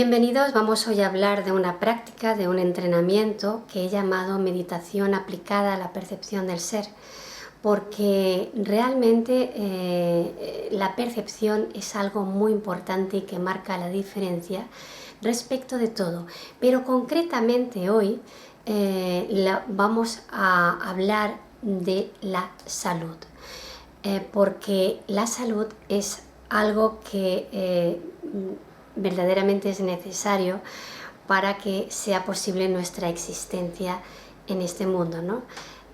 Bienvenidos, vamos hoy a hablar de una práctica, de un entrenamiento que he llamado meditación aplicada a la percepción del ser, porque realmente la percepción es algo muy importante y que marca la diferencia respecto de todo, pero concretamente hoy vamos a hablar de la salud, porque la salud es algo que verdaderamente es necesario para que sea posible nuestra existencia en este mundo, ¿no?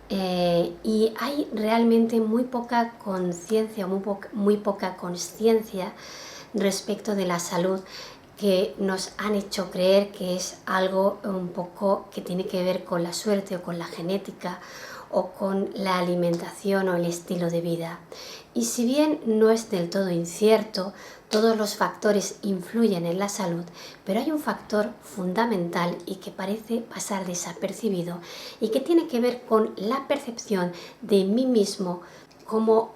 Y hay realmente muy poca conciencia, muy poca consciencia respecto de la salud, que nos han hecho creer que es algo un poco que tiene que ver con la suerte o con la genética o con la alimentación o el estilo de vida. Y si bien no es del todo incierto, todos los factores influyen en la salud, pero hay un factor fundamental y que parece pasar desapercibido y que tiene que ver con la percepción de mí mismo, cómo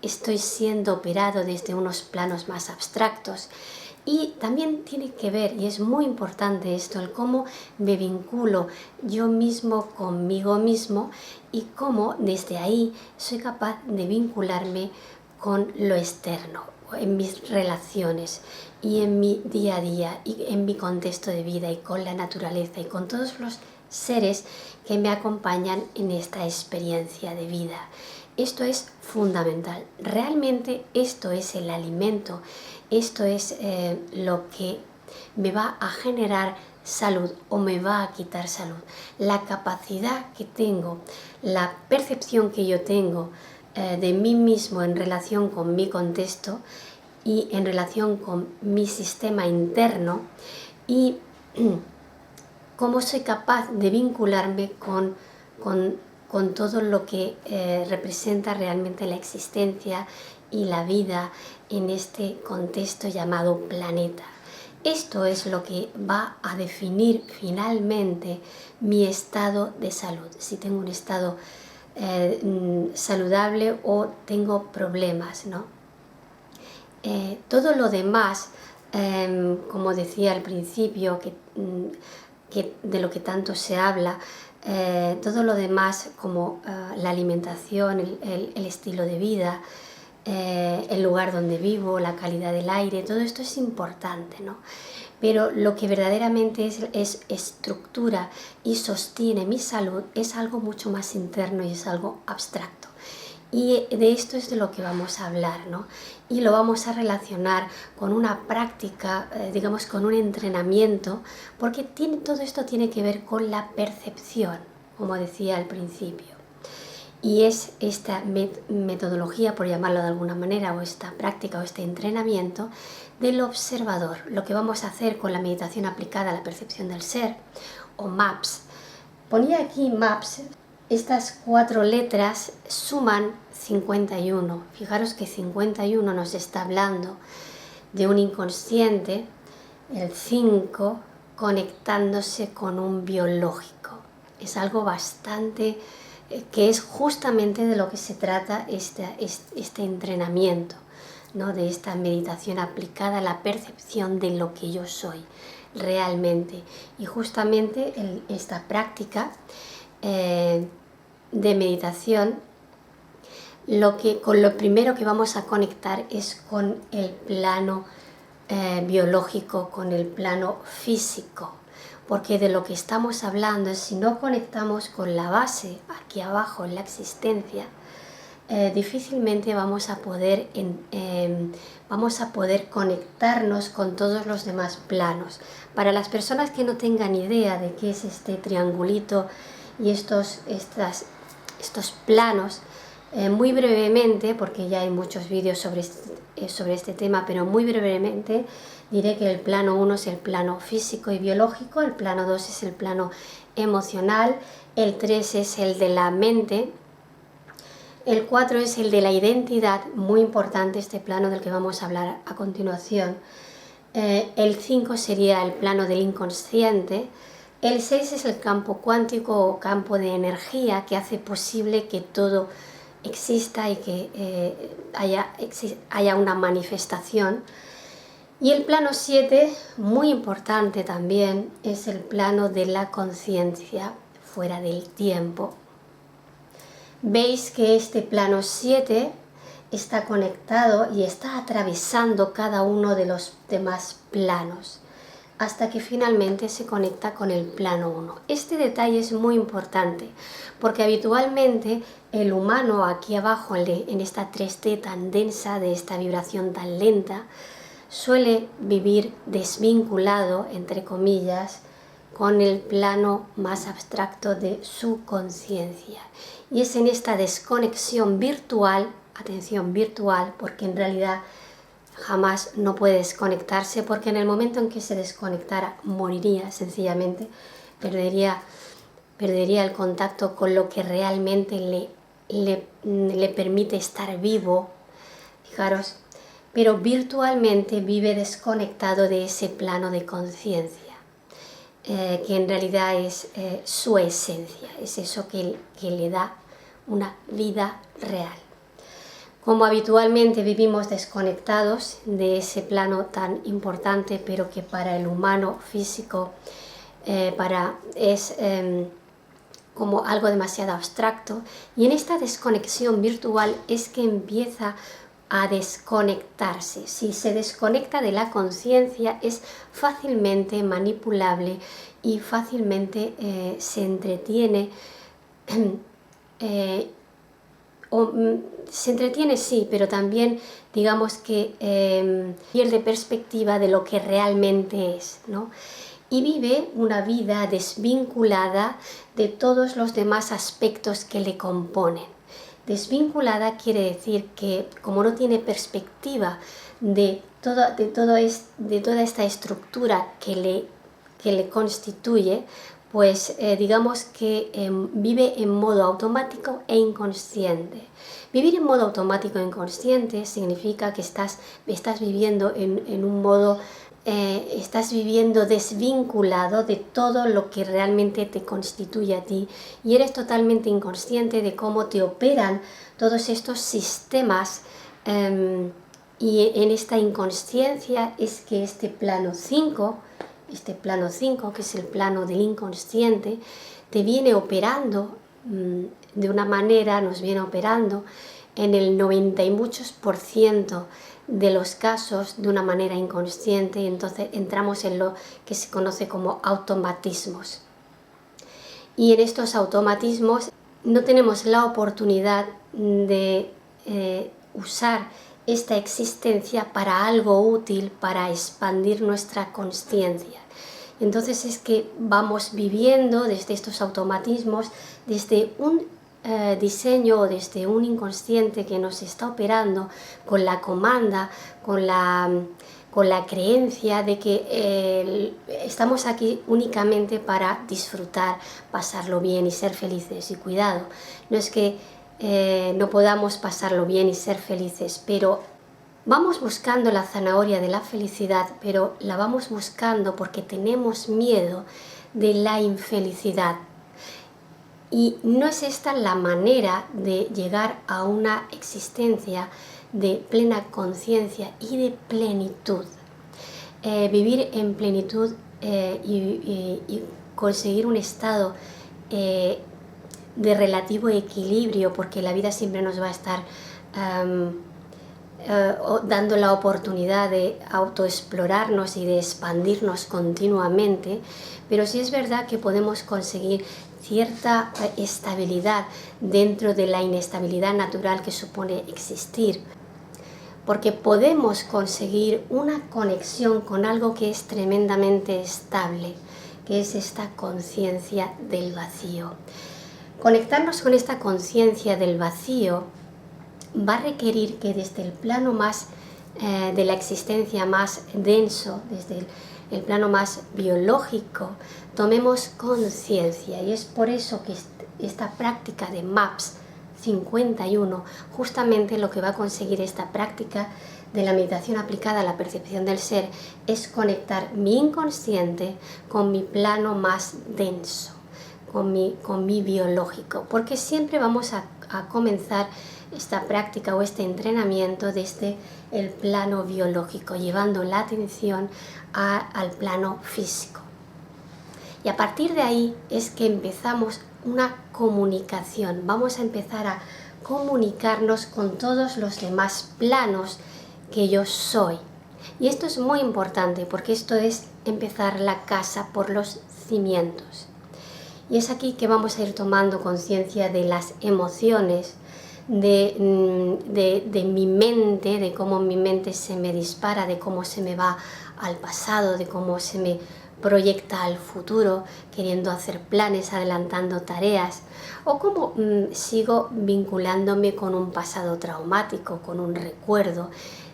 estoy siendo operado desde unos planos más abstractos. Y también tiene que ver, y es muy importante esto, el cómo me vinculo yo mismo conmigo mismo y cómo desde ahí soy capaz de vincularme con lo externo, en mis relaciones y en mi día a día y en mi contexto de vida y con la naturaleza y con todos los seres que me acompañan en esta experiencia de vida. Esto es fundamental. Realmente esto es el alimento, esto es lo que me va a generar salud o me va a quitar salud. La capacidad que tengo, la percepción que yo tengo de mí mismo en relación con mi contexto y en relación con mi sistema interno y cómo soy capaz de vincularme con todo lo que representa realmente la existencia y la vida en este contexto llamado planeta. Esto es lo que va a definir finalmente mi estado de salud, si tengo un estado saludable o tengo problemas, ¿no? Todo lo demás, como decía al principio, que de lo que tanto se habla, todo lo demás como la alimentación, el estilo de vida, el lugar donde vivo, la calidad del aire, todo esto es importante, ¿no? Pero lo que verdaderamente es estructura y sostiene mi salud es algo mucho más interno y es algo abstracto. Y de esto es de lo que vamos a hablar, ¿no? Y lo vamos a relacionar con una práctica, digamos con un entrenamiento, porque todo esto tiene que ver con la percepción, como decía al principio. Y es esta metodología, por llamarlo de alguna manera, o esta práctica o este entrenamiento del observador. Lo que vamos a hacer con la meditación aplicada a la percepción del ser, o MAPS. Ponía aquí MAPS. Estas 4 letras suman 51. Fijaros que 51 nos está hablando de un inconsciente, el 5 conectándose con un biológico. Es algo bastante que es justamente de lo que se trata este entrenamiento, ¿no? De esta meditación aplicada a la percepción de lo que yo soy realmente. Y justamente esta práctica de meditación, con lo primero que vamos a conectar es con el plano biológico, con el plano físico, porque de lo que estamos hablando es si no conectamos con la base aquí abajo en la existencia, difícilmente vamos a poder conectarnos con todos los demás planos. Para las personas que no tengan idea de qué es este triangulito y estos planos, muy brevemente, porque ya hay muchos vídeos sobre este tema, pero muy brevemente diré que el plano 1 es el plano físico y biológico, el plano 2 es el plano emocional, el 3 es el de la mente, el 4 es el de la identidad, muy importante este plano del que vamos a hablar a continuación, el 5 sería el plano del inconsciente, el 6 es el campo cuántico o campo de energía que hace posible que todo exista y que haya una manifestación. Y el plano 7, muy importante también, es el plano de la conciencia fuera del tiempo. Veis que este plano 7 está conectado y está atravesando cada uno de los demás planos, hasta que finalmente se conecta con el plano 1. Este detalle es muy importante, porque habitualmente el humano aquí abajo, en esta 3D tan densa, de esta vibración tan lenta, suele vivir desvinculado, entre comillas, con el plano más abstracto de su conciencia. Y es en esta desconexión virtual, atención virtual, porque en realidad jamás no puede desconectarse, porque en el momento en que se desconectara moriría sencillamente, perdería el contacto con lo que realmente le permite estar vivo, fijaros, pero virtualmente vive desconectado de ese plano de conciencia, que en realidad es su esencia, es eso que le da una vida real. Como habitualmente vivimos desconectados de ese plano tan importante, pero que para el humano físico es como algo demasiado abstracto, y en esta desconexión virtual es que empieza a desconectarse. Si se desconecta de la conciencia, es fácilmente manipulable y fácilmente se entretiene. Se entretiene, sí, pero también digamos que pierde perspectiva de lo que realmente es, ¿no? Y vive una vida desvinculada de todos los demás aspectos que le componen. Desvinculada quiere decir que, como no tiene perspectiva de toda esta estructura que le constituye, pues digamos que vive en modo automático e inconsciente. Vivir en modo automático e inconsciente significa que estás viviendo en un modo, estás viviendo desvinculado de todo lo que realmente te constituye a ti, y eres totalmente inconsciente de cómo te operan todos estos sistemas, y en esta inconsciencia es que este plano 5, que es el plano del inconsciente, te viene operando de una manera, nos viene operando en el 90 y muchos % de los casos de una manera inconsciente, y entonces entramos en lo que se conoce como automatismos. Y en estos automatismos no tenemos la oportunidad de usar esta existencia para algo útil, para expandir nuestra consciencia. Entonces es que vamos viviendo desde estos automatismos, desde un diseño o desde un inconsciente que nos está operando con la comanda, con la creencia de que estamos aquí únicamente para disfrutar, pasarlo bien y ser felices. Y cuidado, no es que no podamos pasarlo bien y ser felices, pero vamos buscando la zanahoria de la felicidad, pero la vamos buscando porque tenemos miedo de la infelicidad. Y no es esta la manera de llegar a una existencia de plena conciencia y de plenitud. Vivir en plenitud y conseguir un estado de relativo equilibrio, porque la vida siempre nos va a estar dando la oportunidad de autoexplorarnos y de expandirnos continuamente, pero sí es verdad que podemos conseguir cierta estabilidad dentro de la inestabilidad natural que supone existir, porque podemos conseguir una conexión con algo que es tremendamente estable, que es esta conciencia del vacío. Conectarnos con esta conciencia del vacío va a requerir que desde el plano más de la existencia más denso, desde el plano más biológico, tomemos conciencia. Y es por eso que esta práctica de MAPS 51, justamente lo que va a conseguir esta práctica de la meditación aplicada a la percepción del ser, es conectar mi inconsciente con mi plano más denso, con mi biológico, porque siempre vamos a comenzar esta práctica o este entrenamiento desde el plano biológico, llevando la atención al plano físico. Y a partir de ahí es que empezamos una comunicación. Vamos a empezar a comunicarnos con todos los demás planos que yo soy. Y esto es muy importante porque esto es empezar la casa por los cimientos. Y es aquí que vamos a ir tomando conciencia de las emociones, de mi mente, de cómo mi mente se me dispara, de cómo se me va al pasado, de cómo se me proyecta al futuro, queriendo hacer planes, adelantando tareas, o cómo sigo vinculándome con un pasado traumático, con un recuerdo.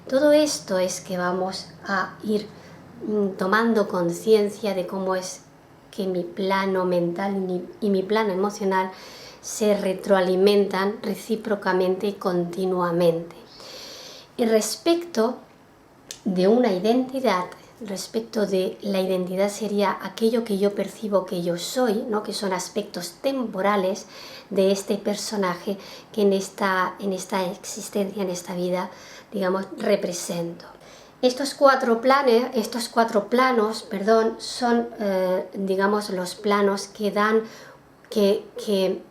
Todo esto es que vamos a ir tomando conciencia de cómo es que mi plano mental y mi plano emocional se retroalimentan recíprocamente y continuamente. Y respecto de una identidad, respecto de la identidad sería aquello que yo percibo que yo soy, ¿no? Que son aspectos temporales de este personaje que en esta existencia, en esta vida, digamos, represento. Estos cuatro planos, son, digamos, los planos que dan, que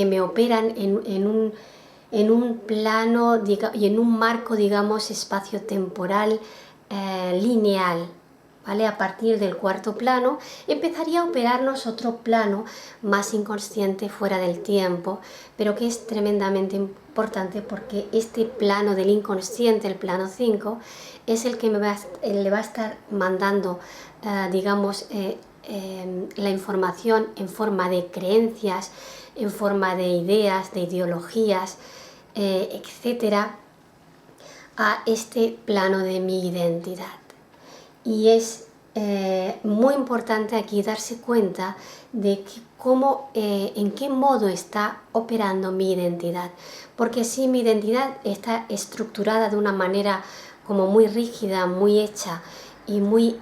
me operan en un plano y en un marco, digamos, espacio-temporal lineal. ¿Vale? A partir del cuarto plano empezaría a operarnos otro plano más inconsciente fuera del tiempo, pero que es tremendamente importante porque este plano del inconsciente, el plano 5, es el que le va a estar mandando, digamos, la información en forma de creencias, en forma de ideas, de ideologías, etcétera, a este plano de mi identidad. Y es muy importante aquí darse cuenta de en qué modo está operando mi identidad, porque si mi identidad está estructurada de una manera como muy rígida, muy hecha y muy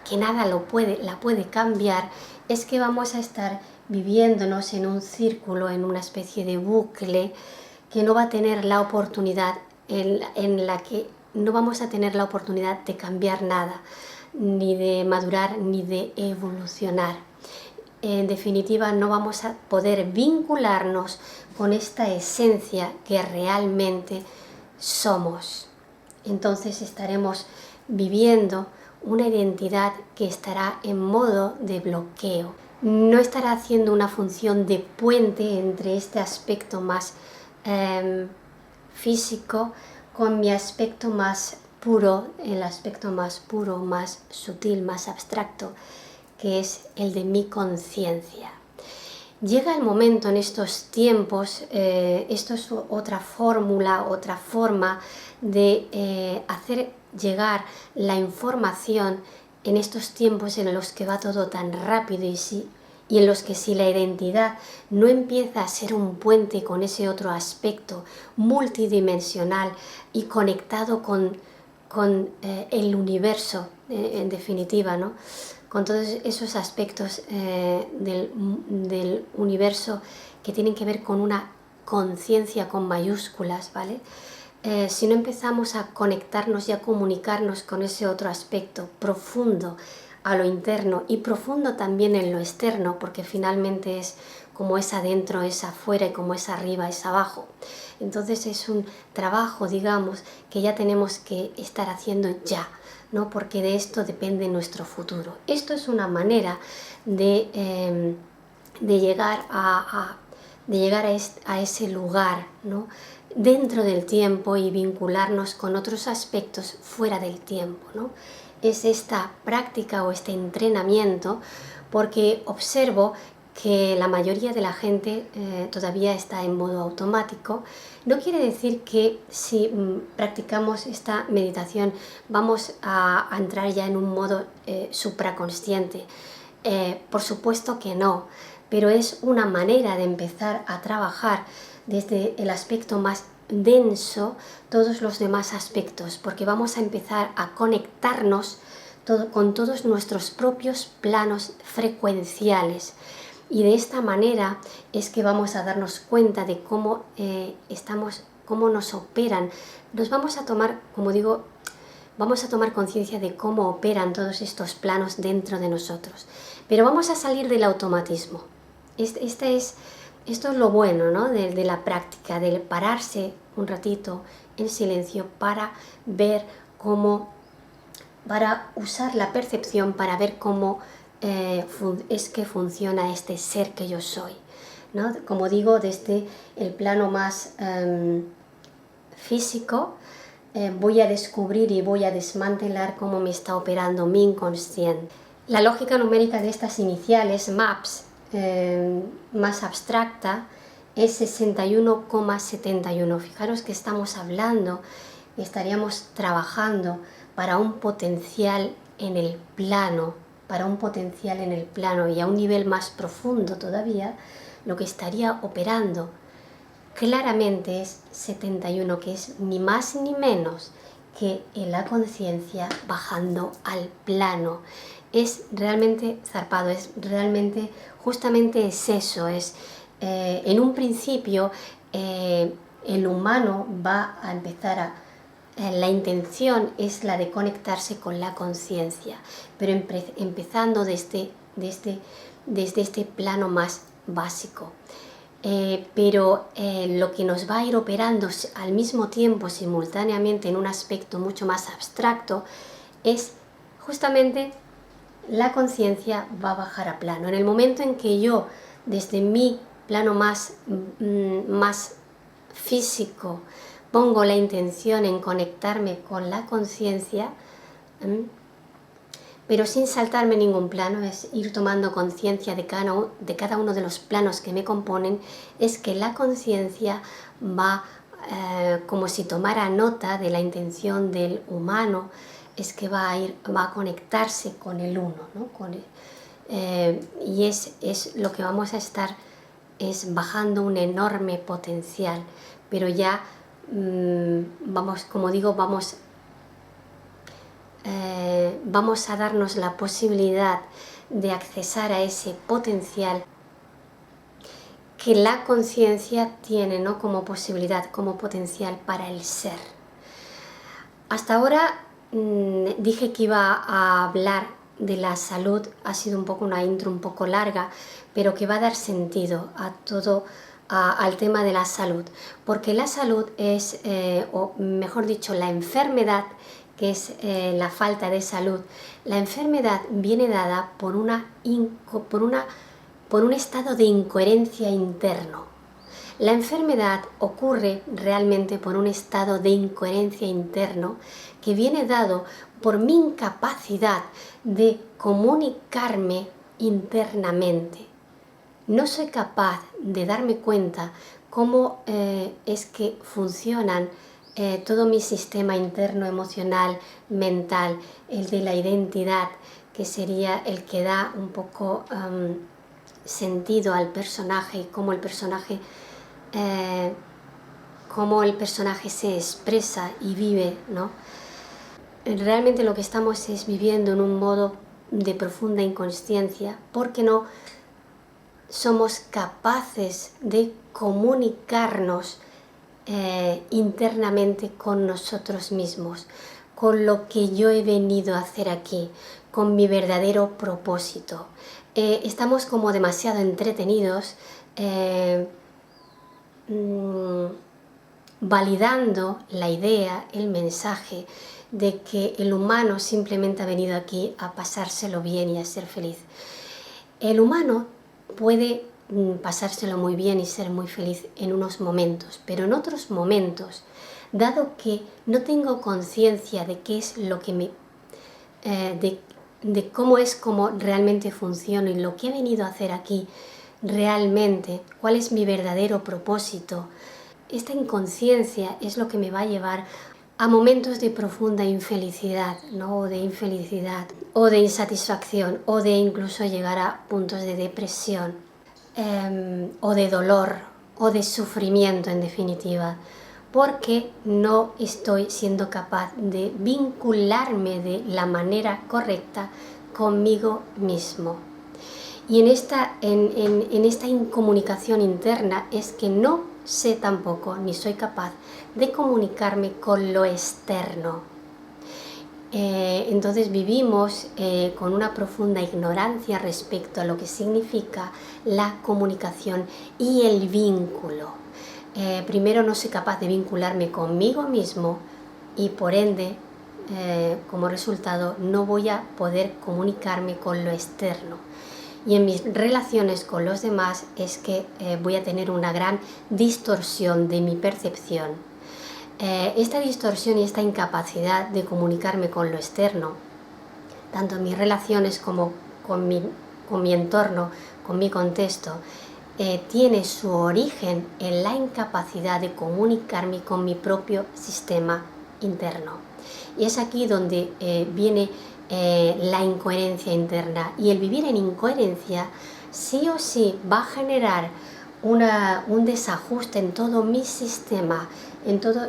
que nada la puede cambiar, es que vamos a estar viviéndonos en un círculo, en una especie de bucle que no va a tener la oportunidad, en la que no vamos a tener la oportunidad de cambiar nada, ni de madurar, ni de evolucionar. En definitiva, no vamos a poder vincularnos con esta esencia que realmente somos. Entonces estaremos viviendo una identidad que estará en modo de bloqueo. No estará haciendo una función de puente entre este aspecto más físico con mi aspecto más puro, el aspecto más puro, más sutil, más abstracto, que es el de mi conciencia. Llega el momento en estos tiempos, esto es otra fórmula, otra forma de hacer llegar la información en estos tiempos en los que va todo tan rápido y en los que si la identidad no empieza a ser un puente con ese otro aspecto multidimensional y conectado con el universo, en definitiva, ¿no? Con todos esos aspectos del universo que tienen que ver con una conciencia con mayúsculas, ¿vale? Si no empezamos a conectarnos y a comunicarnos con ese otro aspecto profundo a lo interno y profundo también en lo externo, porque finalmente es como es adentro, es afuera, y como es arriba, es abajo. Entonces es un trabajo, digamos, que ya tenemos que estar haciendo ya, ¿no? Porque de esto depende nuestro futuro. Esto es una manera de llegar a ese lugar, ¿no? Dentro del tiempo y vincularnos con otros aspectos fuera del tiempo, ¿no? Es esta práctica o este entrenamiento, porque observo que la mayoría de la gente todavía está en modo automático. No quiere decir que si practicamos esta meditación vamos a entrar ya en un modo supraconsciente. Por supuesto que no, pero es una manera de empezar a trabajar desde el aspecto más denso todos los demás aspectos, porque vamos a empezar a conectarnos con todos nuestros propios planos frecuenciales. Y de esta manera es que vamos a darnos cuenta de cómo cómo nos operan. Nos vamos a tomar, como digo, vamos a tomar conciencia de cómo operan todos estos planos dentro de nosotros. Pero vamos a salir del automatismo. Esto es lo bueno, ¿no? de la práctica, de pararse un ratito en silencio para ver cómo, para usar la percepción para ver cómo es que funciona este ser que yo soy, ¿no? Como digo, desde el plano más físico, voy a descubrir y voy a desmantelar cómo me está operando mi inconsciente. La lógica numérica de estas iniciales, MAPS, más abstracta, es 61,71. Fijaros que estamos hablando, estaríamos trabajando para un potencial en el plano, y a un nivel más profundo todavía, lo que estaría operando claramente es 71, que es ni más ni menos que la conciencia bajando al plano. Es realmente zarpado, es realmente, justamente es eso, en un principio el humano va a empezar la intención es la de conectarse con la conciencia, pero empezando desde este plano más básico. Pero lo que nos va a ir operando al mismo tiempo, simultáneamente, en un aspecto mucho más abstracto, es justamente la conciencia va a bajar a plano. En el momento en que yo, desde mi plano más físico, pongo la intención en conectarme con la conciencia, pero sin saltarme ningún plano, es ir tomando conciencia de cada uno de los planos que me componen, es que la conciencia va, como si tomara nota de la intención del humano, es que va a conectarse con el uno, ¿no? Y es lo que vamos a estar, es bajando un enorme potencial, pero ya vamos, como digo, vamos a darnos la posibilidad de accesar a ese potencial que la conciencia tiene, ¿no? Como posibilidad, como potencial para el ser. Hasta ahora dije que iba a hablar de la salud, ha sido un poco una intro un poco larga, pero que va a dar sentido a todo, al tema de la salud, porque la salud es, o mejor dicho, la enfermedad, que es la falta de salud. La enfermedad viene dada por un estado de incoherencia interno. La enfermedad ocurre realmente por un estado de incoherencia interno que viene dado por mi incapacidad de comunicarme internamente. No soy capaz de darme cuenta cómo es que funcionan todo mi sistema interno, emocional, mental, el de la identidad, que sería el que da un poco sentido al personaje y cómo el personaje se expresa y vive, ¿no? Realmente lo que estamos es viviendo en un modo de profunda inconsciencia, porque no somos capaces de comunicarnos internamente con nosotros mismos, con lo que yo he venido a hacer aquí, con mi verdadero propósito. Estamos como demasiado entretenidos validando la idea, el mensaje de que el humano simplemente ha venido aquí a pasárselo bien y a ser feliz. El humano puede pasárselo muy bien y ser muy feliz en unos momentos, pero en otros momentos, dado que no tengo conciencia de qué es lo que de cómo realmente funciono y lo que he venido a hacer aquí realmente, cuál es mi verdadero propósito, esta inconsciencia es lo que me va a llevar a momentos de profunda infelicidad, ¿no? O de infelicidad, o de insatisfacción, o de incluso llegar a puntos de depresión, o de dolor, o de sufrimiento en definitiva, porque no estoy siendo capaz de vincularme de la manera correcta conmigo mismo. Y en esta incomunicación interna es que no sé tampoco, ni soy capaz de comunicarme con lo externo. Entonces vivimos con una profunda ignorancia respecto a lo que significa la comunicación y el vínculo. Primero no soy capaz de vincularme conmigo mismo y por ende, como resultado, no voy a poder comunicarme con lo externo. Y en mis relaciones con los demás es que voy a tener una gran distorsión de mi percepción. Esta distorsión y esta incapacidad de comunicarme con lo externo, tanto en mis relaciones como con mi entorno, con mi contexto, tiene su origen en la incapacidad de comunicarme con mi propio sistema interno. Y es aquí donde viene la incoherencia interna, y el vivir en incoherencia sí o sí va a generar un desajuste en todo mi sistema, en todos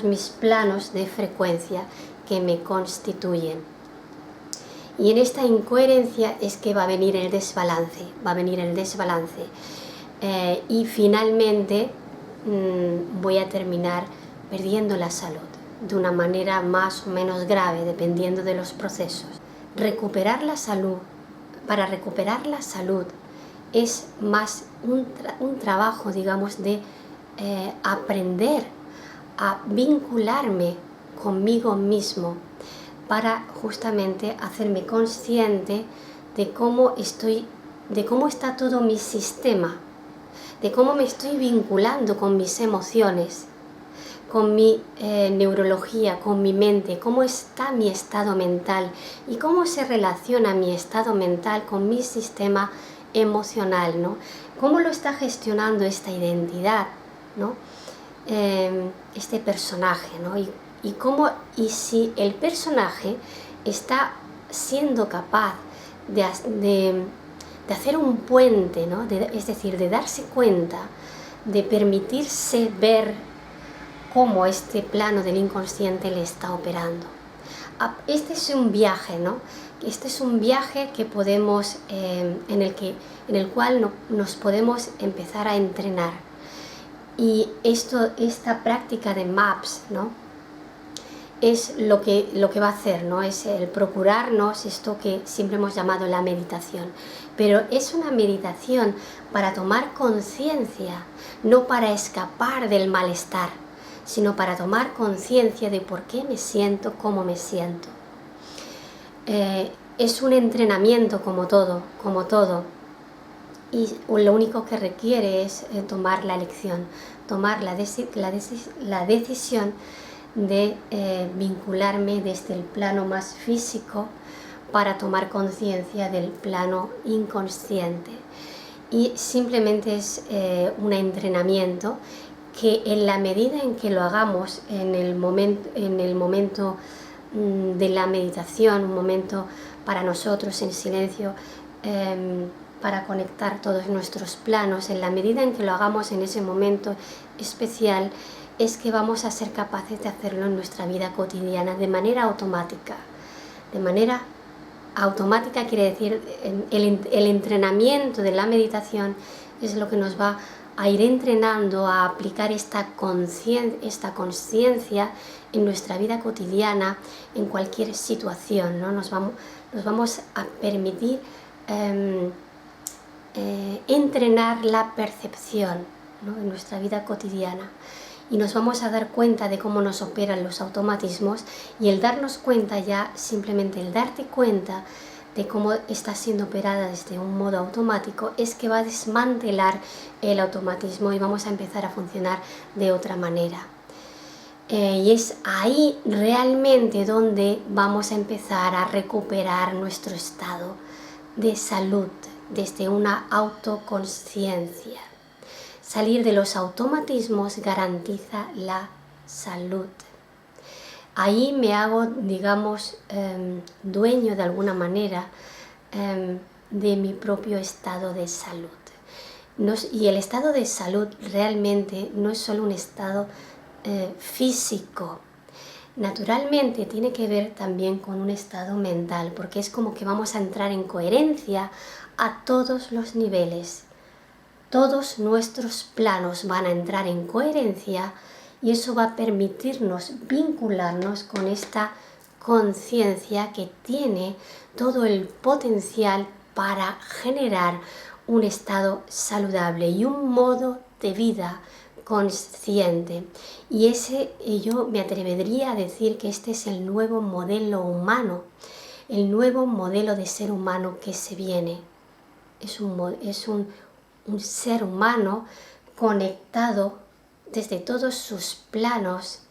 mis planos de frecuencia que me constituyen. Y en esta incoherencia es que va a venir el desbalance, y finalmente voy a terminar perdiendo la salud de una manera más o menos grave, dependiendo de los procesos. Para recuperar la salud es más un trabajo, digamos, de aprender a vincularme conmigo mismo para justamente hacerme consciente de cómo está todo mi sistema, de cómo me estoy vinculando con mis emociones, con mi neurología, con mi mente, cómo está mi estado mental y cómo se relaciona mi estado mental con mi sistema emocional, ¿no? Cómo lo está gestionando esta identidad, ¿no? Este personaje, ¿no? Y si el personaje está siendo capaz de hacer un puente, ¿no? Es decir, de darse cuenta, de permitirse ver cómo este plano del inconsciente le está operando. Este es un viaje, ¿no? Este es un viaje que podemos, en el cual nos podemos empezar a entrenar. Y esta práctica de MAPS, ¿no? Es lo que va a hacer, ¿no? Es el procurarnos esto que siempre hemos llamado la meditación. Pero es una meditación para tomar conciencia, no para escapar del malestar, sino para tomar conciencia de por qué me siento, cómo me siento. Es un entrenamiento como todo, y lo único que requiere es tomar la elección, tomar la decisión de vincularme desde el plano más físico para tomar conciencia del plano inconsciente. Y simplemente es un entrenamiento que en la medida en que lo hagamos en el momento de la meditación, un momento para nosotros en silencio, para conectar todos nuestros planos, en la medida en que lo hagamos en ese momento especial, es que vamos a ser capaces de hacerlo en nuestra vida cotidiana de manera automática. De manera automática quiere decir, el entrenamiento de la meditación es lo que nos va a ir entrenando a aplicar esta conciencia en nuestra vida cotidiana, en cualquier situación, ¿no? Nos vamos a permitir entrenar la percepción, ¿no? En nuestra vida cotidiana, y nos vamos a dar cuenta de cómo nos operan los automatismos, y el darnos cuenta ya, simplemente el darte cuenta de cómo está siendo operada desde un modo automático, es que va a desmantelar el automatismo y vamos a empezar a funcionar de otra manera. Y es ahí realmente donde vamos a empezar a recuperar nuestro estado de salud desde una autoconsciencia. Salir de los automatismos garantiza la salud. Ahí me hago, digamos, dueño de alguna manera de mi propio estado de salud. Y el estado de salud realmente no es solo un estado físico, Naturalmente tiene que ver también con un estado mental, porque es como que vamos a entrar en coherencia a todos los niveles. Todos nuestros planos van a entrar en coherencia y eso va a permitirnos vincularnos con esta conciencia que tiene todo el potencial para generar un estado saludable y un modo de vida consciente. Y yo me atrevería a decir que este es el nuevo modelo humano, el nuevo modelo de ser humano que se viene. Es un ser humano conectado desde todos sus planos,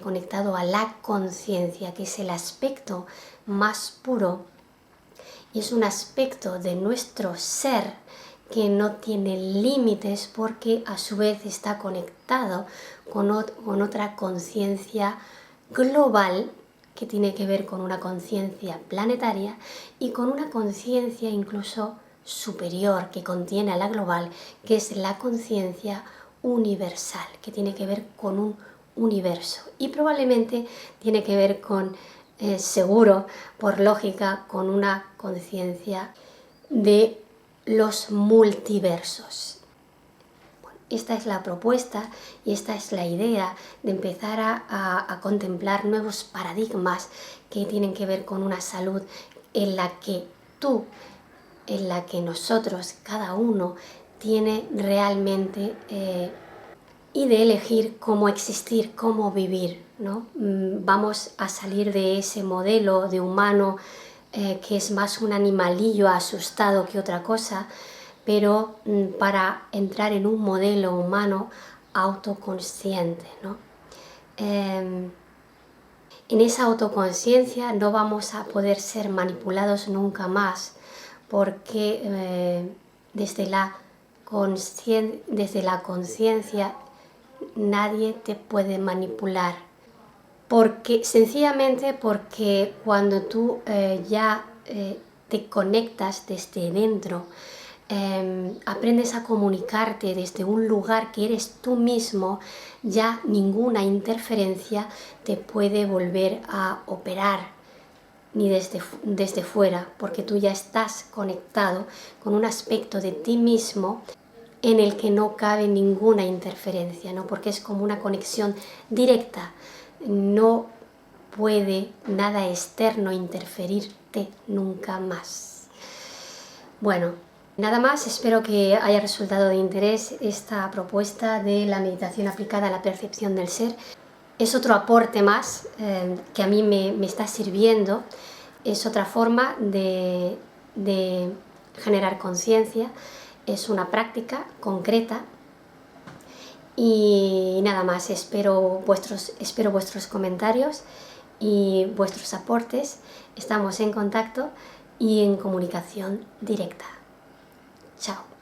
conectado a la conciencia, que es el aspecto más puro y es un aspecto de nuestro ser que no tiene límites porque a su vez está conectado con otra conciencia global que tiene que ver con una conciencia planetaria y con una conciencia incluso superior que contiene a la global, que es la conciencia universal, que tiene que ver con un universo y probablemente tiene que ver con, seguro, por lógica, con una conciencia de los multiversos. Bueno, esta es la propuesta y esta es la idea de empezar a contemplar nuevos paradigmas que tienen que ver con una salud en la que nosotros, cada uno, tiene realmente y de elegir cómo existir, cómo vivir, ¿no? Vamos a salir de ese modelo de humano que es más un animalillo asustado que otra cosa, pero para entrar en un modelo humano autoconsciente, ¿no? En esa autoconciencia no vamos a poder ser manipulados nunca más, porque desde la conciencia nadie te puede manipular. Sencillamente porque cuando tú te conectas desde dentro, aprendes a comunicarte desde un lugar que eres tú mismo, ya ninguna interferencia te puede volver a operar ni desde fuera, porque tú ya estás conectado con un aspecto de ti mismo en el que no cabe ninguna interferencia, ¿no? Porque es como una conexión directa. No puede nada externo interferirte nunca más. Bueno, nada más, espero que haya resultado de interés esta propuesta de la meditación aplicada a la percepción del ser. Es otro aporte más que a mí me está sirviendo, es otra forma de generar conciencia, es una práctica concreta y nada más, espero vuestros comentarios y vuestros aportes. Estamos en contacto y en comunicación directa. Chao.